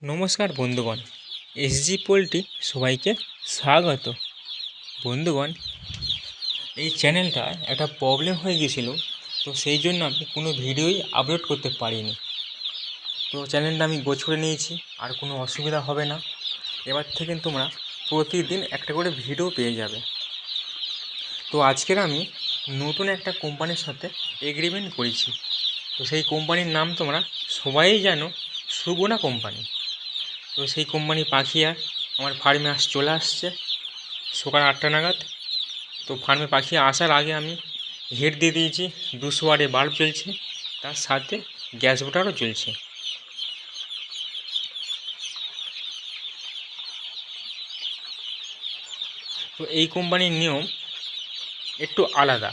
নমস্কার বন্ধুগণ, SG poultry সবাইকে স্বাগত। বন্ধুগণ, এই চ্যানেলটা একটা প্রবলেম হয়ে গিয়েছিল, তো সেই জন্য আমি কোনো ভিডিওই আপলোড করতে পারিনি। তো চ্যানেলটা আমি গোছ করে নিয়েছি, আর কোনো অসুবিধা হবে না। এবার থেকে তোমরা প্রতিদিন একটা করে ভিডিও পেয়ে যাবে। তো আজকের আমি নতুন একটা কোম্পানির সাথে এগ্রিমেন্ট করেছি। তো সেই কোম্পানির নাম তোমরা সবাই জানো, সুগুনা কোম্পানি। তো সেই কোম্পানি পাখি আর আমার ফার্মে চলে আসছে সকাল 8টা নাগাদ। তো ফার্মে পাখি আসার আগে আমি হিট দিয়ে দিয়েছি, 200 ওয়াটের বাল্ব জ্বলছে, তার সাথে গ্যাস মোটরও জ্বলছে। তো এই কোম্পানির নিয়ম একটু আলাদা,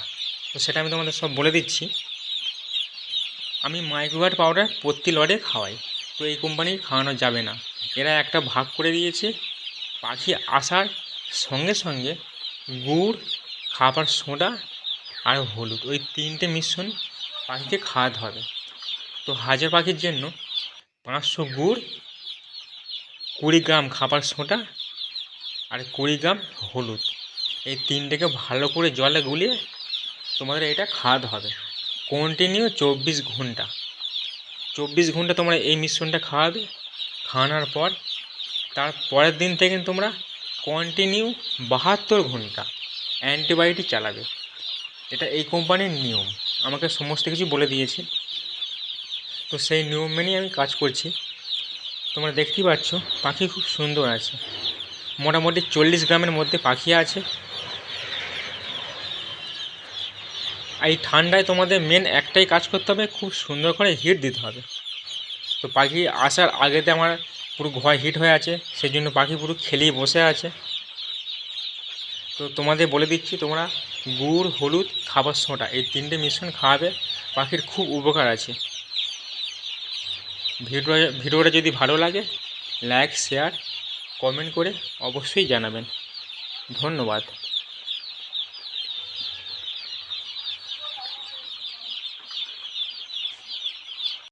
তো সেটা আমি তোমাদের সব বলে দিচ্ছি। আমি মাইক্রোওয়াট পাউডার প্রতি লটে খাওয়াই, তো এই কোম্পানির খাওয়ানো যাবে না। এরা একটা ভাগ করে দিয়েছে, পাখি আসার সঙ্গে সঙ্গে গুড়, খাবার সোডা আর হলুদ, ওই 3টে মিশ্রণ পাখিকে খাওয়াতে হবে। তো 1000 পাখির জন্য 500 গুড়, 20 গ্রাম খাবার সোডা আর 20 গ্রাম হলুদ, এই 3টেকে ভালো করে জলে গুলিয়ে তোমাদের এটা খাওয়াতে হবে কন্টিনিউ 24 ঘন্টা। 24 ঘন্টা তোমরা এই মিশ্রণটা খাওয়াবে। খাওয়ানোর পর তার পরের দিন থেকে তোমরা কন্টিনিউ 72 ঘন্টা অ্যান্টিবায়োটিক চালাবে। এটা এই কোম্পানির নিয়ম, আমাকে সমস্ত কিছু বলে দিয়েছে। তো সেই নিয়ম মেনেই আমি কাজ করছি। তোমরা দেখতেই পাচ্ছ পাখি খুব সুন্দর আছে, মোটামুটি 40 গ্রামের মধ্যে পাখি আছে। এই ঠান্ডায় তোমাদের মেন একটাই কাজ করতে হবে, খুব সুন্দর করে হিট দিতে হবে। তো পাখি আসার আগেতে আমার পুরো ঘর হিট হয়ে আছে, সেই জন্য পাখি পুরো খেলিয়ে বসে আছে। তো তোমাদের বলে দিচ্ছি, তোমরা গুড়, হলুদ, খাবার সোডা এই 3টে মিশ্রণ খাওয়াবে, পাখির খুব উপকার আছে। ভিডিওটা যদি ভালো লাগে লাইক, শেয়ার, কমেন্ট করে অবশ্যই জানাবেন। ধন্যবাদ।